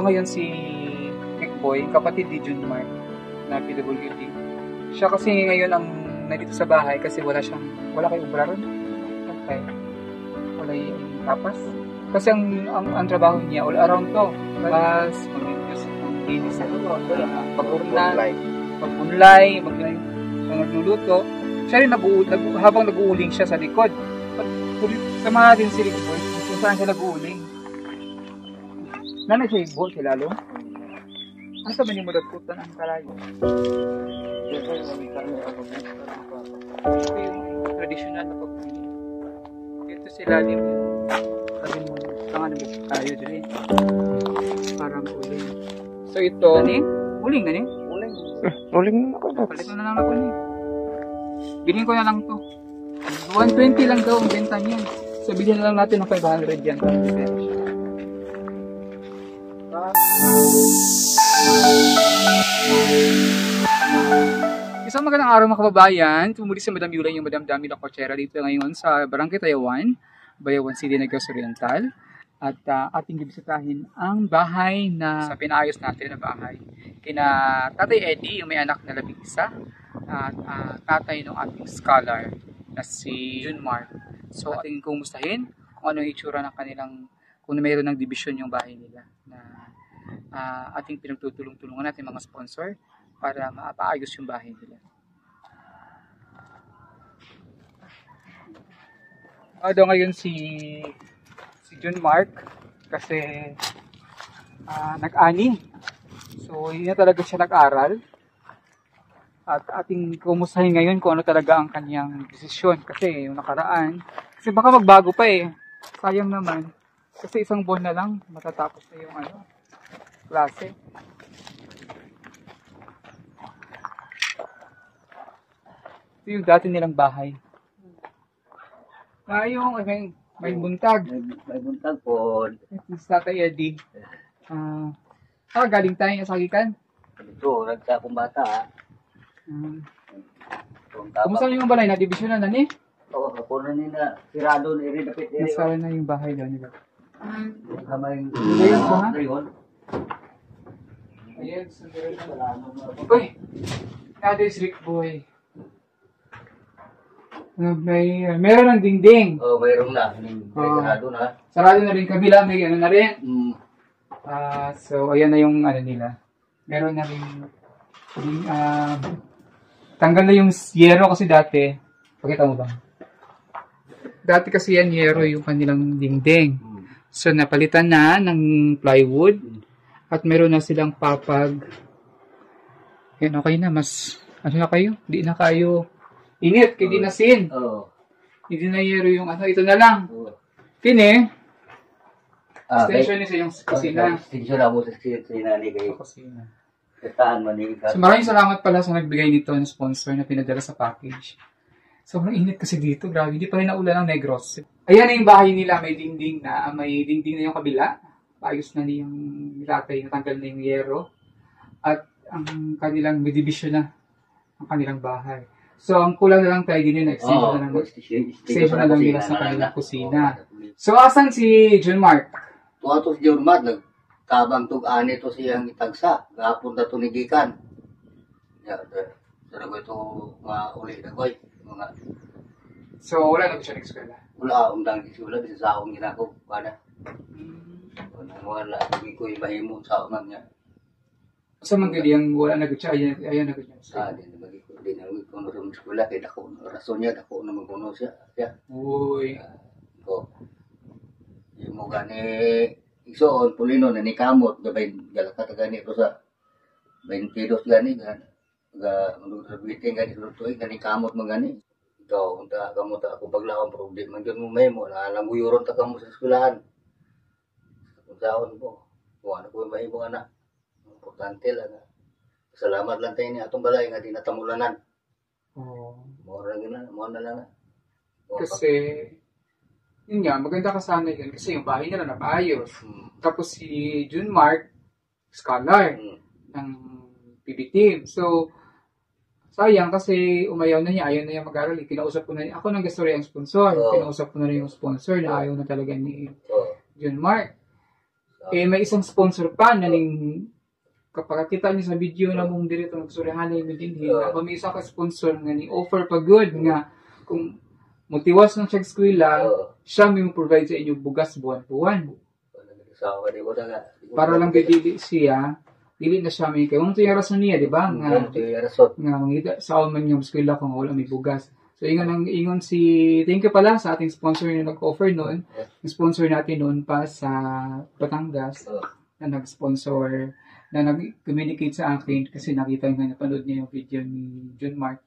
ngayon si Kickboy, kapatid ni Junmar na PWD. Siya kasi ngayon ang nandito sa bahay kasi wala kayong obraron. Okay. Wala yung tapas. Kasi ang trabaho niya all around to. Tapos maglinis sa pag-unlay, magluluto. Siya rin habang nag-uuling siya sa likod. Sama din si Kickboy kung saan siya nag-uuling. Nanay siya ibo, si Lalo. Ano sa ba niyo madaputan ang kalayo? Ito yung traditional na pag-uling. Ito si Lalim yung sabi mo, tangan mo tayo dyan para uling. So ito, uling na niya? Uling na ako. Palit na lang ako niya. Bilhin ko na lang to. 120 lang daw ang benta niya. So bilhin na lang natin ng 500 yan. Isang magandang araw mga kababayan. Tumuli si Madam Yula, yung Madam Dami La Cochera dito ngayon sa Barangay Tayawan, Bayawan City, Negros Oriental. At ating bibisitahin ang bahay na sa pinaayos natin na bahay. Kina Tatay Eddie, yung may anak na labing-isa, at tatay ng ating scholar na si Junmar. So ating kumustahin kung ano yung itsura ng kanilang, kung mayroon ng division yung bahay nila na ating pinagtutulong-tulungan natin mga sponsor para mapaayos yung bahay nila. Ngayon si John Mark kasi nag-ani. So yun na talaga siya nag-aral. At ating kumustahin ngayon kung ano talaga ang kanyang desisyon. Kasi yung nakaraan, kasi baka magbago pa eh. Sayang naman. Kasi isang buwan na lang matatapos na yung klase. Ito yung dati nilang bahay. Yung may buntag. May buntag po. Ito si Tatay Eddie. Galing tayo sa Sagikan? Ito, nagsa akong bata. Kumusta yung balay na? Division na ni? Oo, ako na nila. Sirado na rin. Nasara na yung bahay daw nila. Kamay. Ayun ko ha? Ayan, sundurin na. Uy! Tatay's Rick Boy. Meron ng dingding. Oo, mayroon na. Sarado na. Sarado na rin. Kabila may na rin. So, ayan na yung nila. Meron na rin tanggal na yung yero kasi dati. Pakita mo ba? Dati kasi yan yero yung kanilang dingding. So, napalitan na ng plywood. At meron na silang papag. Yan, okay na. Mas, na kayo? Di na kayo init. Hindi na sin. Hindi na yero yung ito na lang. Kini, extension niya sa yung kusina. Extension ako sa kusina ni kayo. Kusina. So, maraming salamat pala sa nagbigay nito ng sponsor na pinadala sa package. Sobrang init kasi dito. Grabe. Hindi pa rin naulan ng Negros. Ayan na yung bahay nila. May dingding na. May dingding na yung kabila. Ayos na niyang latay. Natanggal na yung yero. At ang kanilang may division na ang kanilang bahay. So, ang kulang na lang tayo din yun. Extension na lang nila sa kanilang kusina. So, asan si John Mark? Tuwa to si John Mark. Nagtabang tug-ani to siyang itagsa. Gapon na to nigikan. Sarap ito uli na koy. So, wala na ba siya nag-eskwela? Wala, undang isula. Bisa sa akong ginako. Wala. Wala. Hindi ko ibahimo sa akong niya. Sa manggali ang wala na siya. Ayan na siya. Hindi na kuno sa eskwela. Kaya dako. Rason niya. Dako na magkuno siya. Uy. Yung mo gani isoon, pulino na ni kamot. Gabay galaka gani ito sa 22 gani. Biting gani lutoy. Gani kamot mo gani. Ikaw, unta kamot ako paglawang problema. Diyan mo may mo. Naalang guyuron ta kamo sa eskwelahan. Kung saan po. Kung ano po yung mahimo anak. Importante lang. Salamat lang tayo ni atong balay nga di natamulanan. Mo na lang. Kasi, yun nga, maganda ka sana yun. Kasi yung bahay nila napaayos. Tapos si June Mark, scholar ng PB team. So, sayang kasi umayaw na niya, ayaw na niya mag-aral. Kinausap ko na niya. Ako nang gusto rin ang sponsor. Kinausap ko na rin yung sponsor na ayaw na talaga ni June Mark. May isang sponsor pa na ning kapag kita niyo sa video na mong dito nagsurihan na yung dinhi, may isa ka sponsor nga ni offer pa good nga kung motiwas ng siya eskwela, siya may provide sa inyo bugas buwan-buwan. Para lang dili siya, dili na siya may kay mo yung rason niya, di ba? Nga mangita sa man yung eskwela kung wala may bugas. So ingon si thank you pala sa ating sponsor na nag-offer noon. Yung sponsor natin noon pa sa Batangas na nag-sponsor na nag-communicate sa akin kasi nakita nga napanood niya yung video ni John Mark.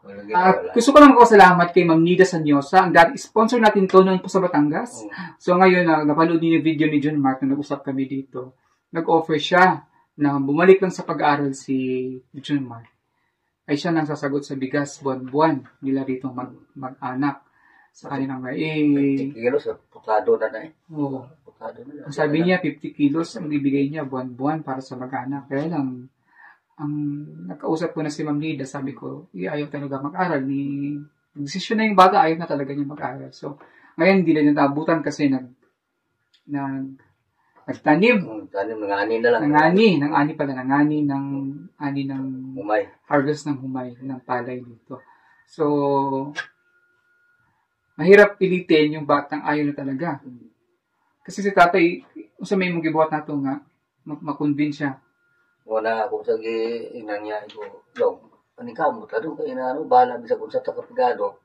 Gusto ko lang salamat kay Ma'am Nida Sanyosa. Ang dati sponsor natin to noon po sa Batangas. So ngayon napanood niya yung video ni John Mark na nag-usap kami dito. Nag-offer siya na bumalik lang sa pag-aaral si John Mark. Ay siya nang sasagot sa bigas buwan-buwan nila dito mag-anak sa kanilang kilos, putado na eh. Oo. Ang sabi niya, 50 kilos ang ibigay niya buwan-buwan para sa mag-anak. Kaya lang, ang nakausap ko na si Ma'am Nida, sabi ko, ayaw talaga mag-aral. Nag-desisyon na yung bata, ayaw na talaga niya mag-aral. So, ngayon, hindi na niya naabutan kasi nagtanim. Tanim, nangani na lang. Nangani ng humay. Harvest ng humay, ng palay dito. So, mahirap pilitin yung batang ayaw na talaga. Kasi si tatay, sa may mong gibuhat na ito nga, makonvince siya. Wala ako sa inang niya ito, dong, panikamo, tanong kayo na bahala bisa kung sa takapigado,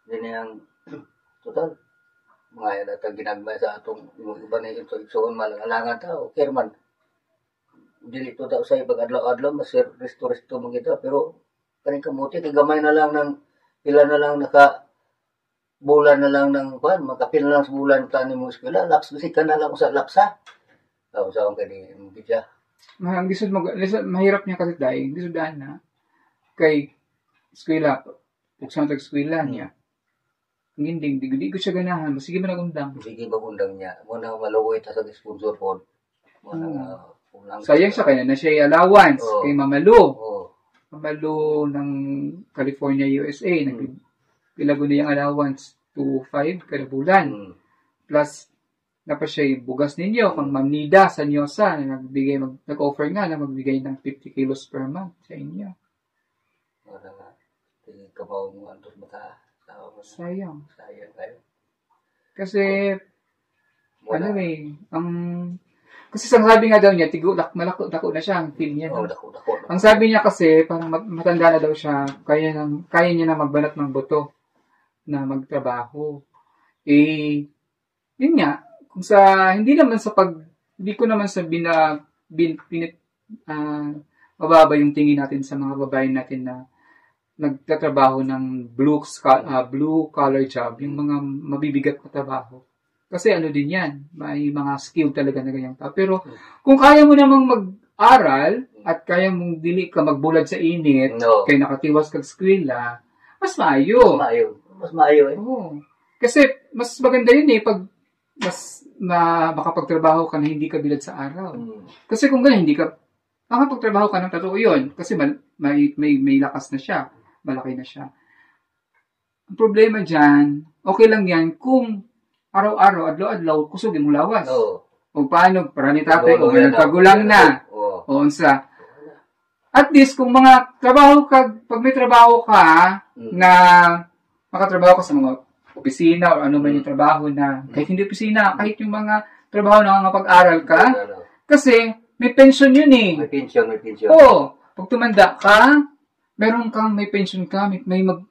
din yung, total, mga yan at ginagmay sa atong, iba na ito, iksoon malangalangan tao, kerman, dili ito daw sa ibang adlaw-adlaw, mas resto-resto mong ito, pero, kaning kamuti, kagamay na lang ng, pila na lang bulan na lang ng makapil na lang sa bulan tanim mo eskwela, ka na lang sa lapsa. Sa akong kanina, bidya. Mahirap niya kasi dahil, gisudaan na, kay eskwela, puksan sa eskwela niya, hindi ko siya ganahan, sige ba nagundang? Sige ba gundang niya, muna maluwi ta sa sponsor po. Sayang siya kaya na siya allowance, kay Mamalo. Mamalo ng California, USA, pilago na yung allowance to 5 kada bulan. Plus, pa siya bugas ninyo, kung Ma'am Nida Sanyosa, nag-offer nga na magbigay ng 50 kilos per month sa inyo. Sayang kayo. Kasi, kasi sabi nga daw niya, malako na siya, ang feel niya. Ang sabi niya kasi, parang matanda na daw siya, kaya niya na magbanat ng buto na magtrabaho. Yun nga, hindi ko naman sabi na mababa yung tingin natin sa mga babae natin na nagtatrabaho ng blue collar job, yung mga mabibigat na trabaho. Kasi din yan, may mga skill talaga na ganyan pa. Pero kung kaya mo namang mag-aral at kaya mong dili ka magbulad sa init, kaya nakatiwas ka sa eskwela, mas maayo. Mas maayo eh. Oo. Kasi mas maganda yun pag mas makapagtrabaho ka na hindi ka bilad sa araw. Kasi kung gano'n, hindi ka makapagtrabaho ka ng totoo yun. Kasi may lakas na siya. Malaki na siya. Ang problema dyan, okay lang yan kung araw-araw, adlaw-adlaw, kusugin mo lawas. O paano, para ni tatay, o nagpagulang na. O unsa. At least, kung pag may trabaho ka, na makatrabaho ka sa mga opisina o ano man yung trabaho na, kahit hindi opisina, kahit yung mga trabaho na nakapag-aral ka, kasi may pension yun May pension. Oo. Pag tumanda ka, may pension ka,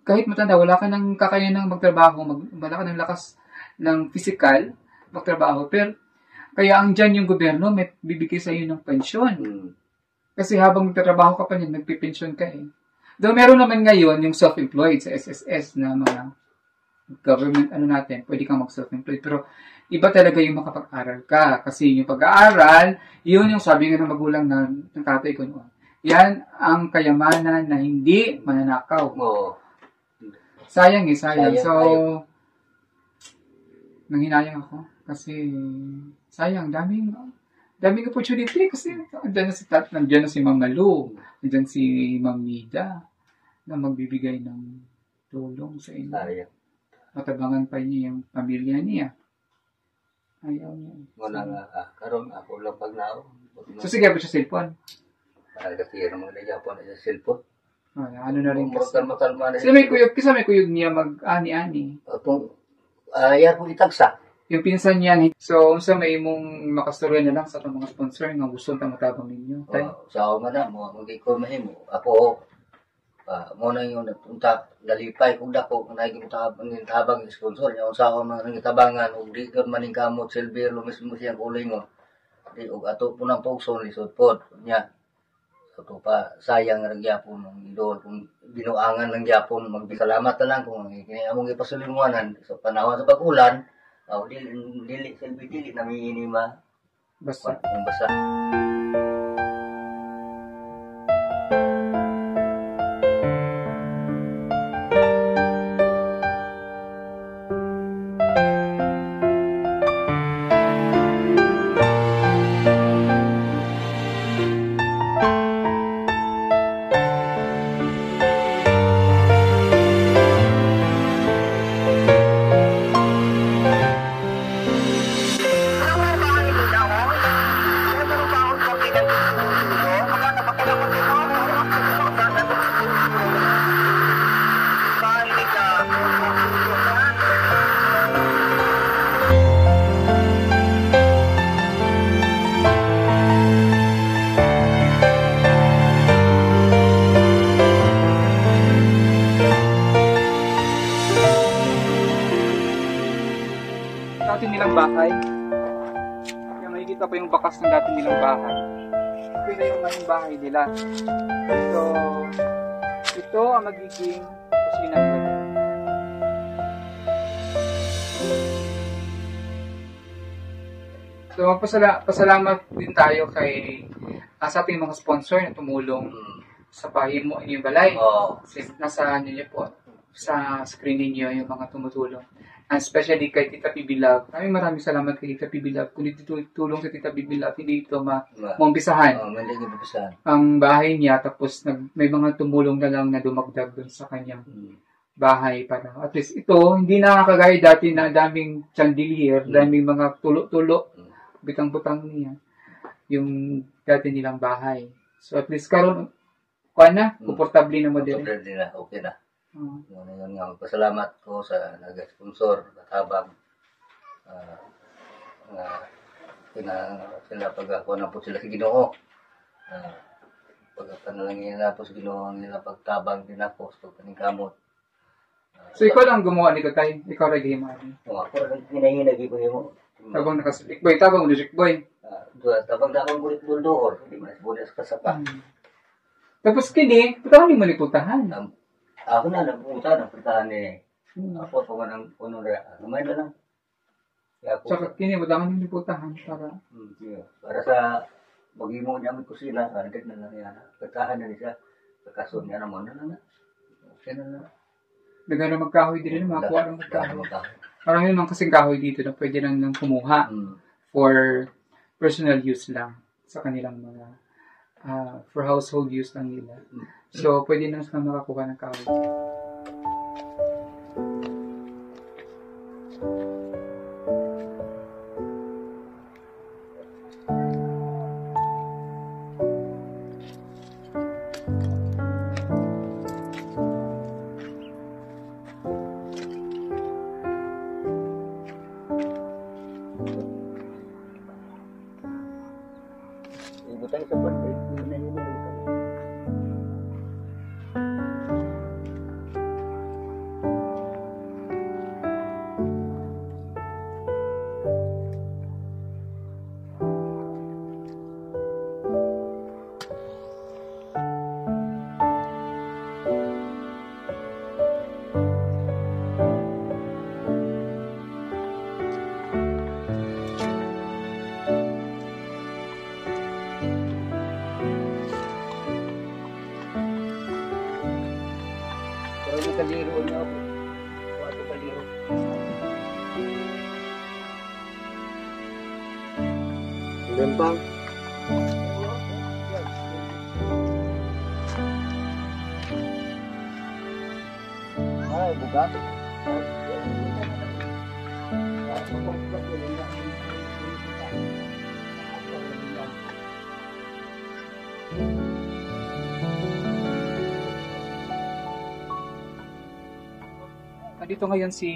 kahit matanda, wala ka nang kakayanang magtrabaho, wala ka nang lakas ng physical, magtrabaho. Pero, kaya ang dyan yung gobyerno, may bibigay sa iyo ng pension. Kasi habang magtatrabaho ka pa niyan, nagpipensyon ka eh. Though meron naman ngayon yung self-employed sa SSS na mga government natin, pwede kang mag-self-employed. Pero iba talaga yung makapag-aral ka. Kasi yung pag-aaral, yun yung sabi nga ng magulang ng tatay ko noon. Yan ang kayamanan na hindi mananakaw. Sayang. So, nanghinayang ako. Kasi, sayang, daming opportunity kasi nandiyan na si Ma'am Malu, nandiyan si Ma'am Nida na magbibigay ng tulong sa inyo. Matabangan pa niya yung pamilya niya. Ayaw niya. Muna nga, karon ako lang pagnao. So, sige ba siya cellphone? Kasi yung mga nagyapon na sa cellphone. Ano na rin kasi. Makalma na. Kasi may kuyog niya mag-ani-ani. Kung yan po itagsa. Yung pinsan niya. So, sa may mong makastorya na lang sa itong mga sponsor nga gusto na matabang ninyo. Sa ako man na, mag-iko mahimo. Ako, muna yung napunta, lalipay kung dako, kung naging sponsor niya, kung sa ako mga nangitabangan, o di yun maning kamot, silbir, lumis mo siyang kuling mo. Di, o ato po ng pugson, lisod po, niya. So, ito pa, sayang ng gyapon ng idol, kung binuangan ng gyapon, magbisalamat na lang kung among ipasulinguanan sa panahon sa pag-ulan, dili, silbi dili, namiinima, Basta. basta. Dati nilang bahay. Kaya makikita pa yung bakas ng dati nilang bahay. Ito na yung ngayong bahay nila. So, ito ang magiging kusina nila. So, pasalamat din tayo kay sa ating mga sponsor na tumulong sa pahimo inyong balay. Nasa niyo po sa screen ninyo yung mga tumutulong. And especially kay Tita PB Love. Maraming salamat kay Tita PB Love. Kung dito tulong sa Tita PB Love, hindi ito maumpisahan. Ang bahay niya, tapos may mga tumulong na lang na dumagdag dun sa kanyang bahay para at least ito, hindi nakakagaya dati na daming chandelier, daming mga tulo-tulo, bitang-butang niya, yung dati nilang bahay. So at least karon komportable na mo din. Okay na. Yun nga, magpasalamat ko sa nag-sponsor, katabang, sila pag-ako na po sila sa Ginoo. Pagkapanalangin nila po sa Ginoo, nila pagtabang din ako sa paningkamot. So ikaw lang gumawa nito tayo? Ikaw lang gihimahin? Ako lang hinahinagi ko mo. Tabang nakasipikboy, tabang ulisikboy. Tabang bulit doon, hindi mo nasibulit sa kasapa. Tapos kini, patawin mo niputahan. Ako na, nagpunta, nagpuntahan ni ako, pag nang puno na, lumay na lang. Tsaka kini, patawin mo niputahan para sa mag-imo niya may kusina, handig na lang yan. Pagtahan na niya, pagkasun niya naman na lang. Okay na lang. Nagano magkahoy din, makakuha ng magkahoy. Marami naman kasing kahoy dito na pwede lang nang kumuha for personal use lang sa kanilang mga for household use lang nila. So, pwede na sila makakuha ng kahoy. Ibutang sa birthday, hindi na yun. Pero yung kaliro niya ako. Wato kaliro. Gantang. Ay, buka. Nandito ngayon si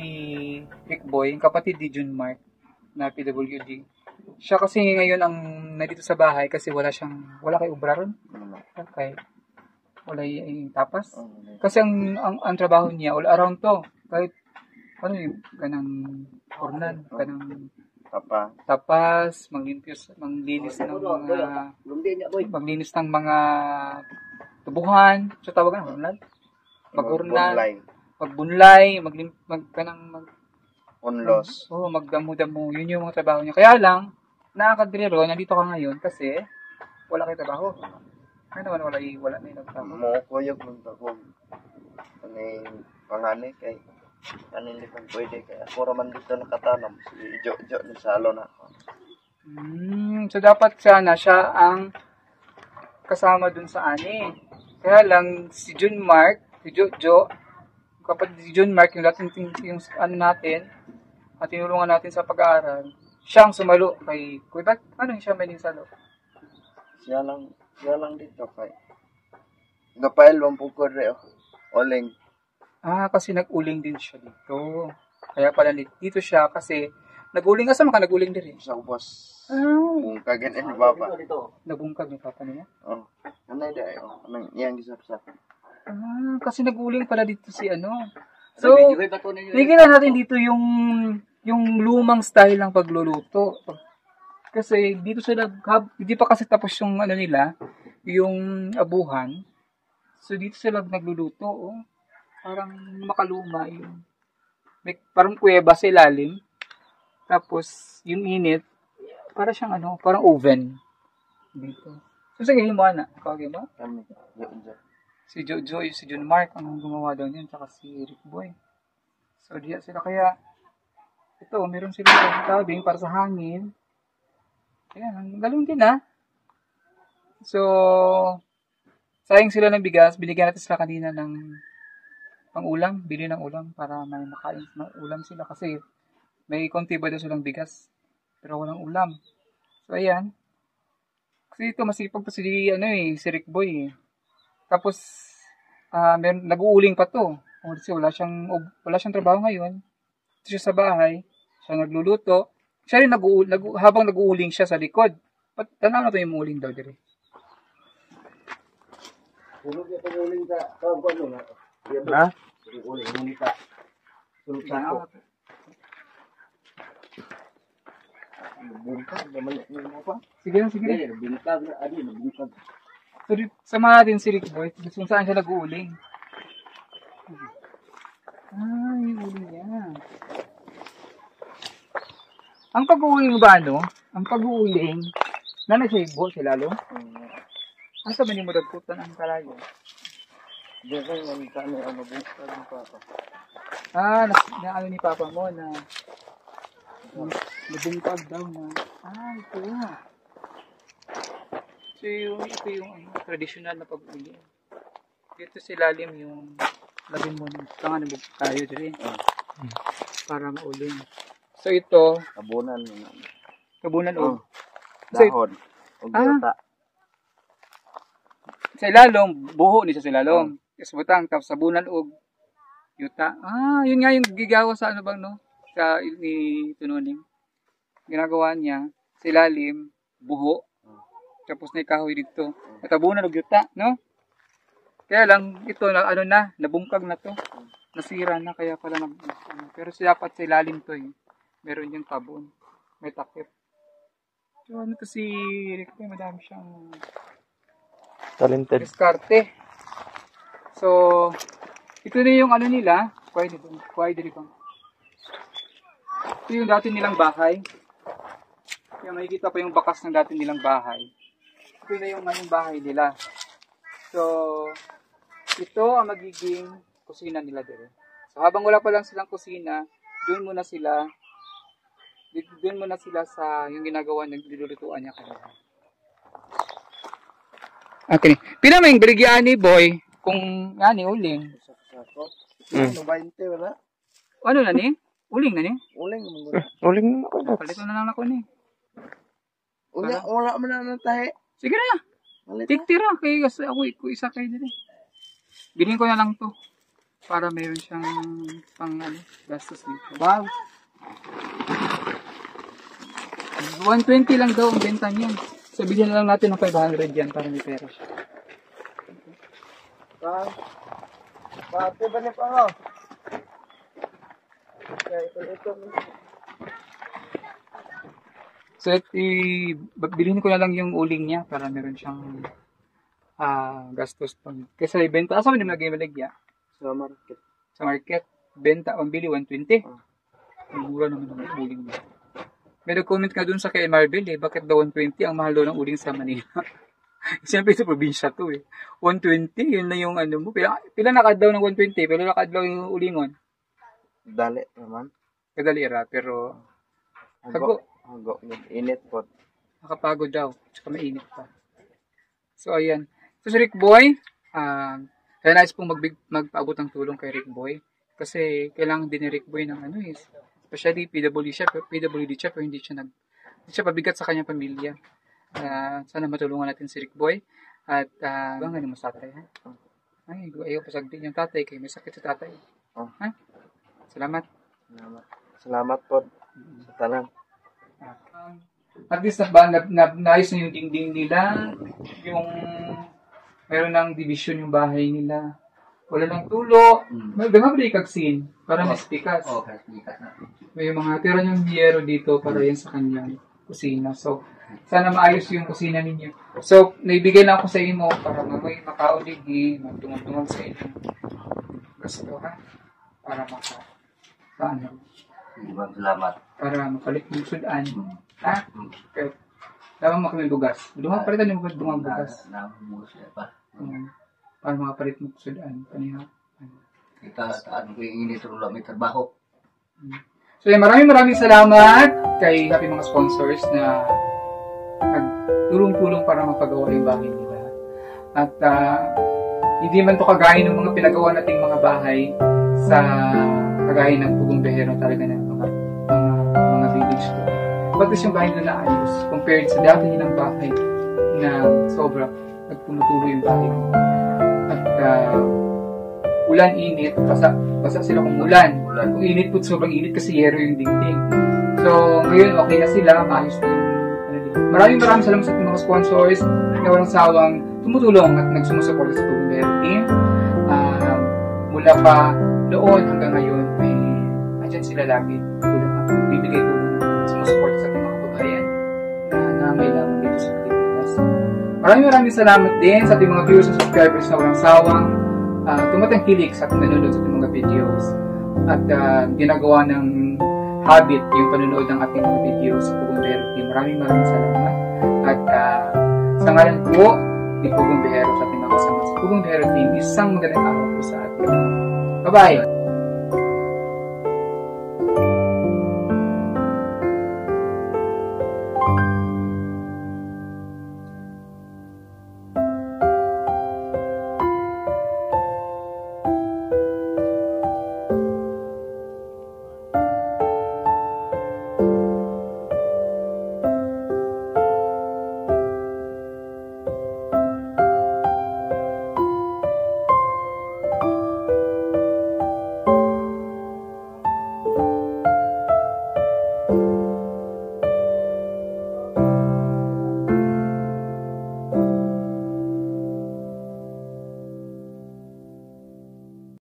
Rick Boy, yung kapatid ni Jun Mark na PWD. Siya kasi ngayon ang nandito sa bahay kasi wala kay Ubraron. Okay. Wala yung tapas. Kasi ang trabaho niya all around to. Kahit ano yung kanang ornan, kanang tapas, manglinis ng mga tubuhan, so tawagan ng ornan. Magbunlay, Unlos. magdamo-damo, yun yung mga trabaho niya. Kaya lang, nakakadrero, nandito ka ngayon kasi wala kay trabaho. Kaya naman wala na yung trabaho. Mukuyog mong takong ano yung pangani kay ano hindi kang pwede kaya ako raman dito nakatanam si Jo ni Salo na ako. So dapat sana siya ang kasama dun sa ani. Kaya lang si Jun Mark, si Jo, kapag si Jun Mark yung ano natin at tinulungan natin sa pag-aaral, siyang sumalo kay Kuya. Ano yung siya may salo? Siya lang dito kay Gapael Wampukod reo. Oling. Kasi nag-uling din siya dito. Kaya pala dito siya kasi nag-uling. Asa maka nag-uling din eh? Sa ubos. Bungkagan ni Baba. Nabungkag ni Papa niya? Oo. Anay dayo. Anong iyang gisap-sap. Kasi nag-uling pala dito si ano. So, tigilan natin dito yung lumang style ng pagluluto. Kasi dito sila, hindi pa kasi tapos yung ano nila, yung abuhan. So dito sila nagluluto. Oh. Parang makaluma yung parang kuweba sa ilalim. Tapos yung init, para siyang ano, parang oven dito. So sige, mo na. Kawagin mo? Si Jojo, si Jun Mark ang gumawa daw niyan, tsaka si Rick Boy. So diya sila kaya ito, meron silang tabing para sa hangin. Ayan, ang galing din So, sayang sila ng bigas. Binigyan natin sila kanina ng pang-ulam. Bili ng ulam para may makain ulam sila. Kasi may konti ba daw silang bigas. Pero walang ulam. So, ayan. Kasi ito, masipag to si Rick Boy. Tapos, nag-uuling pa to. Kasi wala siyang trabaho ngayon. Ito siya sa bahay. Siya nagluluto. Siya rin habang nag-uuling siya sa likod. Tanaw na to yung uuling daw dire. Tulog niya pag-uling sa ano nga. Ha? Uling ka. Tulog sa ako. Bungkag naman mo pa. Sige lang. Bungkag na bungkag. So, sama natin si Rick Boy. Kung saan siya nag-uuling. Yung uling niya. Ang pag-uuling ba, Ang pag-uuling, nanasaybo sila, Ang sabi ni mo dagputan ang kalayo? Diyan ang ano bungkag ng papa. Ano ni Papa mo na nabungkag daw na. Ito. So, ito yung traditional na pag-uuling. Dito sa ilalim yung labi mo ng tangan ng tayo dyan para mauling. So ito, Kabunan og. Dahon. Og yuta. Sa ilalom, buho ni sa ilalom. Yes, butang tapos sabunan og yuta. Yun nga yung gigawa sa ano bang sa ni Tununing. Ginagawa niya sa ilalim, buho. Tapos na kahoy dito. At sabunan og yuta, Kaya lang ito nabungkag na to. Nasira na kaya pala pero dapat sa ilalim to Meron yung tabon. May takip. So, to si Rick, madami siyang talented. Diskarte. So, ito na yung nila. Kuwai dito. Ito yung dati nilang bahay. Kaya makikita pa yung bakas ng dati nilang bahay. Ito na yung bahay nila. So, ito ang magiging kusina nila dire. So, habang wala pa lang silang kusina, doon muna sila sa yung ginagawa ng nilulutuan niya kanina. Okay. Pila may berigyan ni Boy kung uling. Ano 20 wala? Ano na ni? Uling na ni? Uling Uling na ako. Palito na lang ako ni. Wala man na tahe. Sige na. Tiktira kay ako isa kay dire. Bilhin ko na lang to. para mayroon siyang pang gastos dito. Wow! 120 lang daw ang benta niyan. Sabihin na lang natin ng 500 yan para may pera siya. Pati ba niya pa ako? Ito. So, bilhin ko na lang yung uling niya para meron siyang gastos pang. Kasi benta, asa mo naman nag-imaligya? Sa market. Sa market, benta, ang bili, 120. Ang mura naman ng uling niya. May nag-comment ka dun sa kay Marvel bakit daw 120 ang mahal daw ng uling sa Manila? Siyempre sa probinsya to 120, yun na yung mo. Pila nakadaw ng 120, pero nakadaw yung ulingon. Dali naman. Kadalira, pero Hago. Init po. nakapagod daw, tsaka mainit pa. So, ayan. So, si Rick Boy, kaya nais pong magpaabot ng tulong kay Rick Boy. Kasi kailangan din ni Rick Boy ng especially PWD siya, pero hindi siya pabigat sa kanyang pamilya. Sana matulungan natin si Rick Boy. At, bang ano mo sa tatay, ha? Ay, ayaw pasagdin yung tatay, kaya may sakit sa tatay. Ha? Salamat. Salamat po sa tanan. At least naayos na yung dingding nila, yung meron ng division yung bahay nila. Wala ng tulo. May bali kagsin para mas pikas. Pikas na. May mga tira yung biyero dito para yan sa kanyang kusina. So, sana maayos yung kusina ninyo. So, naibigay na ako sa inyo para may makauligi, magtungod-tungod sa inyo. Gusto ha? Para Salamat. para makalit yung sudan. Ha? Okay. Dapat makamay bugas. Dumang palitan yung dumang bugas. Para makapalit mo sudan. Kaniha. Kita taan ko yung init ng may trabaho. So, maraming salamat kay happy mga sponsors na nagtulong-tulong para mapagawa yung bahay nila. At hindi man to kagaya ng mga pinagawa nating mga bahay sa kagaya ng Pugong Behero talaga ng mga village ko. But yung bahay nila ayos compared sa dati nilang bahay na sobra nagtumutuloy yung bahay nila. At ulan, init, basa sila kung ulan. Kung init po, sobrang init kasi yero yung dingding. So, ngayon okay na sila, maayos na yung Maraming salamat sa ating mga sponsors na walang sawang tumutulong at nagsumusuporta sa Pugong Behero team. Mula pa noon hanggang ngayon, andyan sila lagi. Tulong at bibigay tulong sumusuporta sa ating mga kababayan na may lamang dito sa Pilipinas. Maraming salamat din sa ating mga viewers and subscribers na walang sawang tumatangkilik sa ating nanonood sa ating mga videos at ginagawa ng habit yung panonood ng ating mga videos sa Pugong Behero team. Maraming salamat. At sa ngalan po ni Pugong Behero sa ating mga kasama sa Pugong Behero team, isang magandang araw po sa ating. Bye-bye!